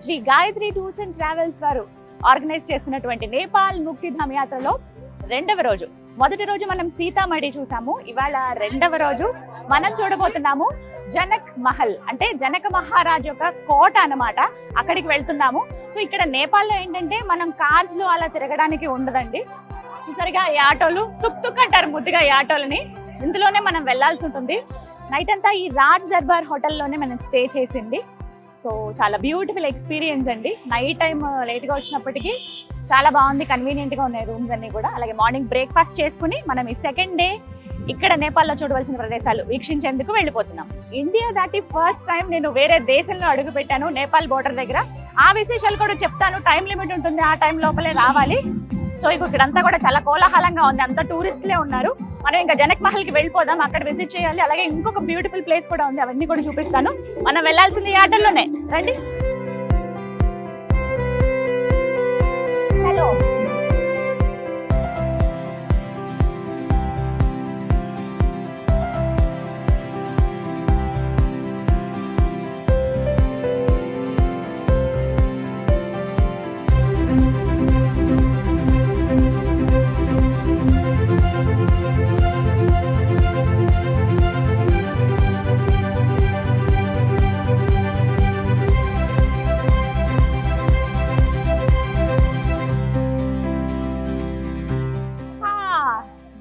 Shri Gayatri tours and travels వారు organize చేస్తున్నటువంటి నేపాల్ ముక్తిధామ్ యాత్రలో రెండవ రోజు. మొదటి రోజు మనం సీతామఢి చూసాము. ఇవాళ రెండవ రోజు మనం చూడబోతున్నాము జనక్ మహల్, అంటే జనక మహారాజ్ యొక్క కోట అన్నమాట. అక్కడికి వెళ్తున్నాము. సో ఇక్కడ నేపాల్లో ఏంటంటే మనం కార్స్ లో అలా తిరగడానికి ఉండదండి. చూసారుగా ఈ ఆటోలు, టుక్ టుక్ అంటారు ముద్దుగా ఈ ఆటోలని. ఇందులోనే మనం వెళ్లాల్సి ఉంటుంది. నైట్ అంతా ఈ రాజ్ దర్బార్ హోటల్లోనే మనం స్టే చేసింది. సో చాలా బ్యూటిఫుల్ ఎక్స్పీరియన్స్ అండి. నైట్ టైం లేట్గా వచ్చినప్పటికీ చాలా బాగుంది, కన్వీనియంట్గా ఉన్నాయి రూమ్స్ అన్ని కూడా. అలాగే మార్నింగ్ బ్రేక్ఫాస్ట్ చేసుకుని మనం ఈ సెకండ్ డే ఇక్కడ నేపాల్లో చూడవలసిన ప్రదేశాలు వీక్షించేందుకు వెళ్ళిపోతున్నాం. ఇండియా దాటి ఫస్ట్ టైం నేను వేరే దేశంలో అడుగు పెట్టాను, నేపాల్ బోర్డర్ దగ్గర. ఆ విశేషాలు కూడా చెప్తాను. టైం లిమిట్ ఉంటుంది, ఆ టైం లోపలే రావాలి. సో ఇక్కడంతా కూడా చాలా కోలాహలంగా ఉంది, అంతా టూరిస్టులే ఉన్నారు. మనం ఇంకా జనక్ మహల్ కి వెళ్ళిపోదాం, అక్కడ విజిట్ చేయాలి. అలాగే ఇంకొక బ్యూటిఫుల్ ప్లేస్ కూడా ఉంది, అవన్నీ కూడా చూపిస్తాను. మనం వెళ్ళాల్సింది ఈ ఆటోలోనే, రండి. హలో,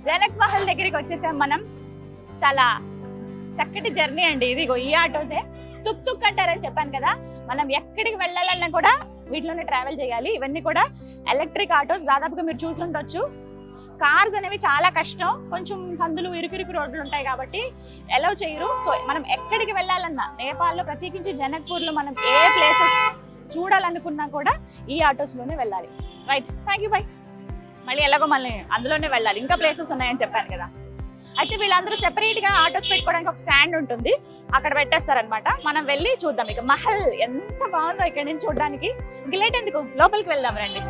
జనక్ మహల్ దగ్గరికి వచ్చేసాం మనం. చాలా చక్కటి జర్నీ అండి ఇది. ఈ ఆటోసే తుక్ తుక్ అంటారని చెప్పాను కదా. మనం ఎక్కడికి వెళ్ళాలన్నా కూడా వీటిలోనే ట్రావెల్ చేయాలి. ఇవన్నీ కూడా ఎలక్ట్రిక్ ఆటోస్. దాదాపుగా మీరు చూసుండొచ్చు. కార్స్ అనేవి చాలా కష్టం, కొంచెం సందులు ఇరుకిరుకు రోడ్లు ఉంటాయి కాబట్టి అలౌ చేయరు. సో మనం ఎక్కడికి వెళ్ళాలన్నా నేపాల్లో, ప్రత్యేకించి జనక్పూర్లో మనం ఏ ప్లేసెస్ చూడాలనుకున్నా కూడా ఈ ఆటోస్లోనే వెళ్ళాలి. Right, thank you, by. మళ్ళీ ఎలాగో మళ్ళీ అందులోనే వెళ్ళాలి, ఇంకా ప్లేసెస్ ఉన్నాయని చెప్పాను కదా. అయితే వీళ్ళందరూ సెపరేట్ గా ఆటోస్ పెట్టుకోవడానికి ఒక స్టాండ్ ఉంటుంది, అక్కడ పెట్టేస్తారనమాట. మనం వెళ్ళి చూద్దాం. ఇక మహల్ ఎంత బాగుందో ఇక్కడ నుంచి చూడడానికి. ఇంక లేట్ ఎందుకు, లోపలికి వెళ్దాం రండి.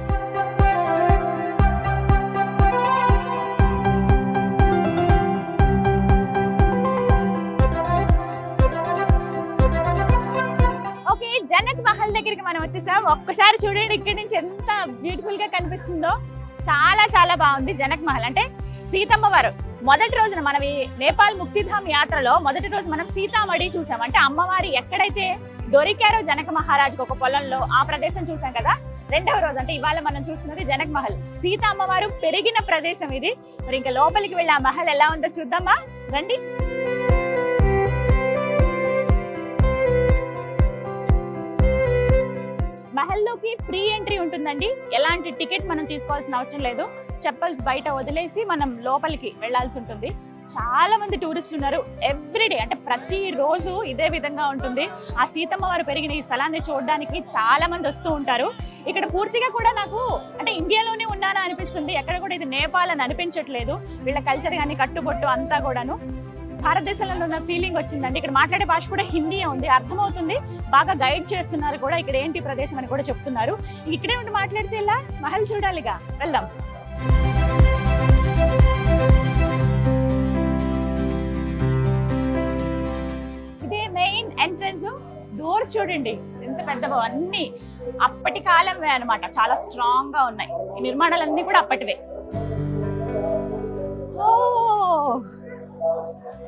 ఓకే, జనక్ మహల్ దగ్గరికి మనం వచ్చేసాం. ఒక్కసారి చూడండి ఇక్కడ నుంచి ఎంత బ్యూటిఫుల్ గా కనిపిస్తుందో. చాలా చాలా బాగుంది జనక్ మహల్. అంటే సీతమ్మ వారు మొదటి రోజున మనం ఈ నేపాల్ ముక్తిధామ్ యాత్రలో మొదటి రోజు మనం సీతామఢి చూసాం. అంటే అమ్మవారి ఎక్కడైతే దొరికారో జనక మహారాజుకు ఒక పొలంలో, ఆ ప్రదేశం చూసాం కదా. రెండవ రోజు అంటే ఇవాళ మనం చూస్తున్నది జనక్ మహల్, సీత అమ్మవారు పెరిగిన ప్రదేశం ఇది. మరి ఇంకా లోపలికి వెళ్ళి ఆ మహల్ ఎలా ఉందో చూద్దామా, రండి. మహల్లోకి ఫ్రీ ఎంట్రీ ఉంటుందండి. ఎలాంటి టికెట్ మనం తీసుకోవాల్సిన అవసరం లేదు. చెప్పల్స్ బయట వదిలేసి మనం లోపలికి వెళ్లాల్సి ఉంటుంది. చాలా మంది టూరిస్టులు ఉన్నారు ఎవ్రీడే, అంటే ప్రతి రోజు ఇదే విధంగా ఉంటుంది. ఆ సీతమ్మ వారు పెరిగిన ఈ స్థలాన్ని చూడడానికి చాలా మంది వస్తూ ఉంటారు. ఇక్కడ పూర్తిగా కూడా నాకు అంటే ఇండియాలోనే ఉన్నానా అనిపిస్తుంది, ఎక్కడ కూడా ఇది నేపాల్ అని అనిపించట్లేదు. వీళ్ళ కల్చర్ కానీ కట్టుబొట్టు అంతా కూడాను భారతదేశంలో ఉన్న ఫీలింగ్ వచ్చిందండి. ఇక్కడ మాట్లాడే భాష కూడా హిందీ ఉంది, అర్థమవుతుంది. బాగా గైడ్ చేస్తున్నారు కూడా, ఇక్కడ ఏంటి ప్రదేశం అని కూడా చెప్తున్నారు. ఇక్కడే ఉండి మాట్లాడితే ఇలా మహల్ చూడాలిగా, వెళ్దాం. ఇదే మెయిన్ ఎంట్రన్స్. డోర్స్ చూడండి ఎంత పెద్దవో, అన్ని అప్పటి కాలంవే అనమాట. చాలా స్ట్రాంగ్ గా ఉన్నాయి. ఈ నిర్మాణాలన్నీ కూడా అప్పటివే.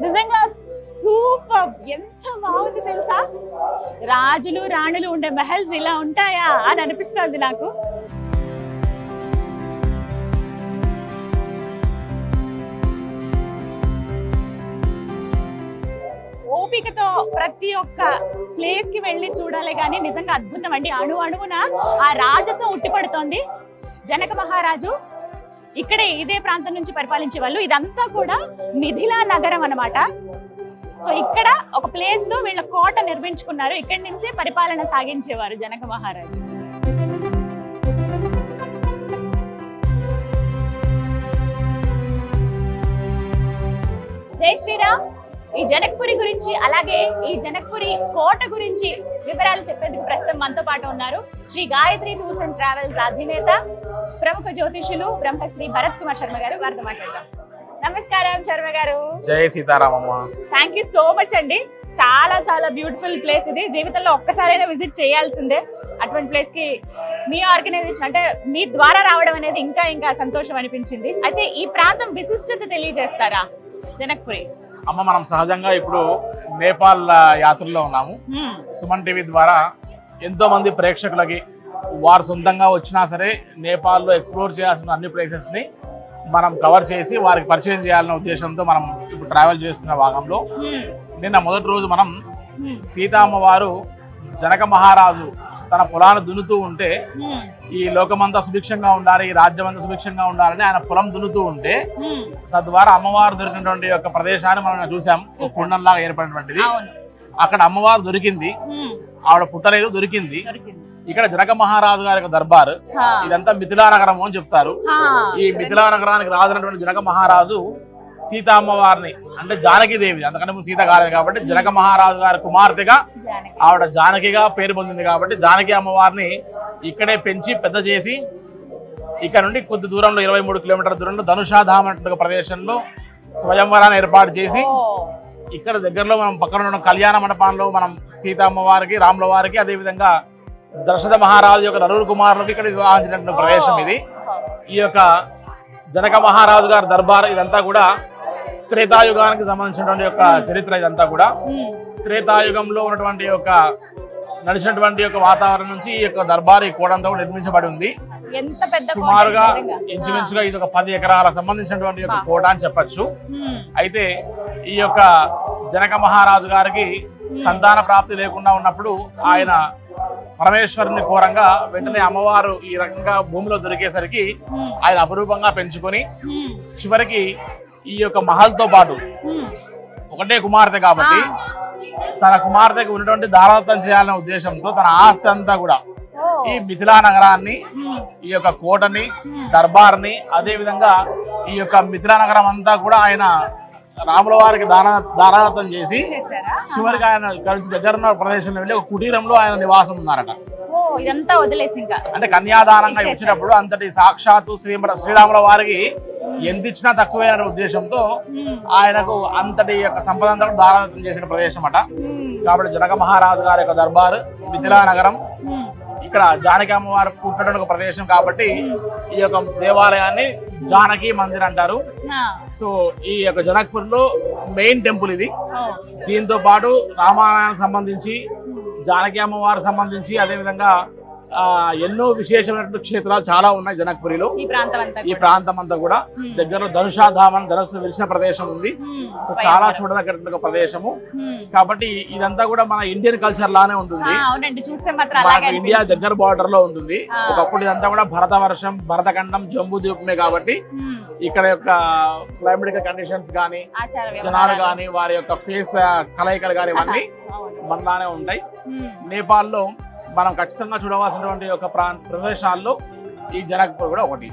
నిజంగా సూపర్, ఎంత బాగుంది తెలుసా. రాజులు రాణులు ఉండే మహల్స్ ఇలా ఉంటాయా అని అనిపిస్తుంది నాకు. ఓపికతో ప్రతి ఒక్క ప్లేస్ కి వెళ్ళి చూడాలి కానీ నిజంగా అద్భుతం అండి. అణు అణువున ఆ రాజసం ఉట్టిపడుతోంది. జనక మహారాజు ఇక్కడే ఇదే ప్రాంతం నుంచి పరిపాలించే వాళ్ళు. ఇదంతా కూడా మిథిలా నగరం అన్నమాట. సో ఇక్కడ ఒక ప్లేస్ లో వీళ్ళ కోట నిర్మించుకున్నారు. ఇక్కడి నుంచే పరిపాలన సాగించేవారు జనక మహారాజు. జై శ్రీరామ్. ఈ జనక్పురి గురించి, అలాగే ఈ జనక్పురి కోట గురించి వివరాలు చెప్పేందుకు ప్రస్తుతం మనతో పాటు ఉన్నారు Shri Gayatri tours and travels అధినేత, ప్రముఖ జ్యోతిషులు బ్రహ్మశ్రీ భరత్ కుమార్ శర్మ గారు. వారితో మాట్లాడదాం. నమస్కారం శర్మ గారు. జై Seetharamamma. Thank you so much అండి. చాలా చాలా బ్యూటిఫుల్ ప్లేస్ ఇది. జీవితంలో ఒక్కసారైనా విజిట్ చేయాల్సిందే అటువంటి ప్లేస్ కి. మీ ఆర్గనైజేషన్ అంటే మీ ద్వారా రావడం అనేది ఇంకా ఇంకా సంతోషం అనిపించింది. అయితే ఈ ప్రాంతం విశిష్టత తెలియజేస్తారా జనక్పురి? అమ్మ, మనం సహజంగా ఇప్పుడు నేపాల్ యాత్రలో ఉన్నాము. సుమన్ టీవీ ద్వారా ఎంతో మంది ప్రేక్షకులకి వారు సొంతంగా వచ్చినా సరే నేపాల్లో ఎక్స్ప్లోర్ చేయాల్సిన అన్ని ప్లేసెస్ ని మనం కవర్ చేసి వారికి పరిచయం చేయాలనే ఉద్దేశంతో మనం ఇప్పుడు ట్రావెల్ చేస్తున్న భాగంలో నిన్న మొదటి రోజు మనం సీతామ్మవారు జనక మహారాజు తన పొలాన్ని దున్నుతూ ఉంటే ఈ లోకమంతా సుభిక్షంగా ఉండాలి, ఈ రాజ్యం అంతా సుభిక్షంగా ఉండాలని ఆయన పొలం దున్నుతూ ఉంటే తద్వారా అమ్మవారు దొరికినటువంటి యొక్క ప్రదేశాన్ని మనం చూసాం. ఒక కుండంలాగా ఏర్పడినటువంటిది. అక్కడ అమ్మవారు దొరికింది, ఆవిడ పుట్టలేదు, దొరికింది. ఇక్కడ జనక మహారాజు గారి యొక్క దర్బార్. ఇదంతా మిథిలా నగరం అని చెప్తారు. ఈ మిథిలా నగరానికి రాజునటువంటి జనక మహారాజు సీతా అమ్మవారిని అంటే జానకీదేవి, అంతకంటే ముందు సీత కాలేదు కాబట్టి జనక మహారాజు గారి కుమార్తెగా ఆవిడ జానకిగా పేరు పొందింది కాబట్టి జానకి అమ్మవారిని ఇక్కడే పెంచి పెద్ద చేసి ఇక్కడ నుండి కొద్ది దూరంలో 23 కిలోమీటర్ల దూరంలో ధనుషాధామ్ అనే ప్రదేశంలో స్వయంవరాన్ని ఏర్పాటు చేసి ఇక్కడ దగ్గరలో మనం పక్కన ఉన్న కళ్యాణ మండపంలో మనం సీతా అమ్మవారికి, రాముల వారికి, అదేవిధంగా దశరథ మహారాజు యొక్క నలుగురు కుమారులకు ఇక్కడ వివాహం చేసిన ప్రదేశం ఇది. ఈ యొక్క జనక మహారాజు గారి దర్బార్ ఇదంతా కూడా త్రేతాయుగానికి సంబంధించినటువంటి యొక్క చరిత్ర. ఇదంతా కూడా త్రేతాయుగంలో ఉన్నటువంటి యొక్క నడిచినటువంటి యొక్క వాతావరణం నుంచి ఈ యొక్క దర్బార్ ఈ కోటంతా కూడా నిర్మించబడి ఉంది. సుమారుగా ఇంచుమించుగా ఇది ఒక 10 ఎకరాల సంబంధించినటువంటి యొక్క కోట అని చెప్పచ్చు. అయితే ఈ యొక్క జనక మహారాజు గారికి సంతాన ప్రాప్తి లేకుండా ఉన్నప్పుడు ఆయన పరమేశ్వరుని కోరంగా వెంటనే అమ్మవారు ఈ రకంగా భూమిలో దొరికేసరికి ఆయన అపురూపంగా పెంచుకొని చివరికి ఈ యొక్క మహల్తో పాటు ఒకటే కుమార్తె కాబట్టి తన కుమార్తెకు ఉన్నటువంటి దారాదత్తం చేయాలనే ఉద్దేశంతో తన ఆస్తి అంతా కూడా ఈ మిథిలా నగరాన్ని, ఈ యొక్క కోటని, దర్బార్ని, అదే విధంగా ఈ యొక్క మిథిలా నగరం అంతా కూడా ఆయన రాముల వారికి దారాదత్తం చేసి చివరికి ఆయన కలిసి దగ్గర ప్రదేశంలో వెళ్ళి ఒక కుటీరంలో ఆయన నివాసం ఉన్నారట. ఇదంతా వదిలేసి ఇంకా అంటే కన్యాదానంగా ఇచ్చినప్పుడు అంతటి సాక్షాత్తు శ్రీరాముల వారికి ఎంత ఇచ్చినా తక్కువైన ఉద్దేశంతో ఆయనకు అంతటి యొక్క సంపద అంతా దారాదత్తం చేసిన ప్రదేశం అట. కాబట్టి జనక మహారాజు గారి యొక్క దర్బారు మిథిలా నగరం, ఇక్కడ జానకి అమ్మవారు పుట్టినటువంటి ఒక ప్రదేశం కాబట్టి ఈ యొక్క దేవాలయాన్ని జానకి మందిర్ అంటారు. సో ఈ యొక్క జనక్పూర్ లో మెయిన్ టెంపుల్ ఇది. దీంతో పాటు రామాయణానికి సంబంధించి, జానకి అమ్మవారికి సంబంధించి, అదే విధంగా ఎన్నో విశేషమైనటువంటి క్షేత్రాలు చాలా ఉన్నాయి జనక్పురిలో. ఈ ప్రాంతం అంతా కూడా దగ్గరలో ధనుషాధామ్ అని ధనుసును వెలిసిన ప్రదేశం ఉంది. సో చాలా చూడదగ్గర ప్రదేశము. కాబట్టి ఇదంతా కూడా మన ఇండియన్ కల్చర్ లానే ఉంటుంది. ఇండియా దగ్గర బార్డర్ లో ఉంటుంది. ఒకప్పుడు ఇదంతా కూడా భరతవర్షం, భరతఖండం, జంబూ ద్వీపమే కాబట్టి ఇక్కడ యొక్క క్లైమేటిక్ కండిషన్స్ కానీ, జనాలు కానీ, వారి యొక్క ఫేస్ కలయికలు కానీ ఇవన్నీ మనలానే ఉంటాయి. నేపాల్లో మనం ఖచ్చితంగా చూడవలసినటువంటి ఒక ప్రదేశాల్లో ఈ జనక్పూర్ కూడా ఒకటి.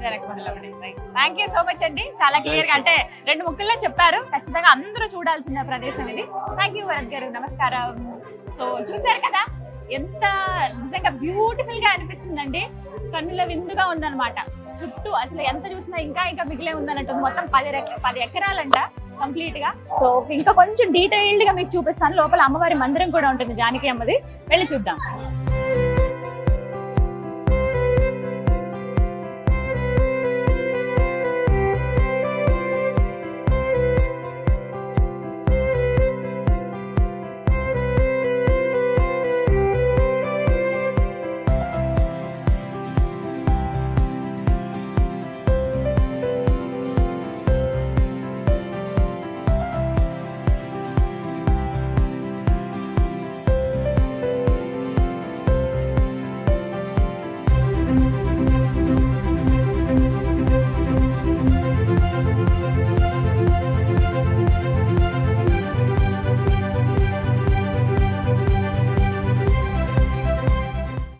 థ్యాంక్ యూ సో మచ్ అండి. చాలా క్లియర్ గా అంటే 2 ముక్కల్లో చెప్పారు. ఖచ్చితంగా అందరూ చూడాల్సిన ప్రదేశం ఇది. థ్యాంక్ యూ వరద్ గారు, నమస్కారం. సో చూసారు కదా ఎంత నిజంగా బ్యూటిఫుల్ గా అనిపిస్తుందండి. కన్నుల విందుగా ఉందన్నమాట. చుట్టూ అసలు ఎంత చూసినా ఇంకా ఇంకా మిగిలే ఉందన్నట్టు. మొత్తం 10 ఎకరాలంట కంప్లీట్ గా. సో ఇంకా కొంచెం డీటెయిల్డ్ గా మీకు చూపిస్తాను. లోపల అమ్మవారి మందిరం కూడా ఉంటుంది, జానకి అమ్మది. వెళ్ళి చూద్దాం.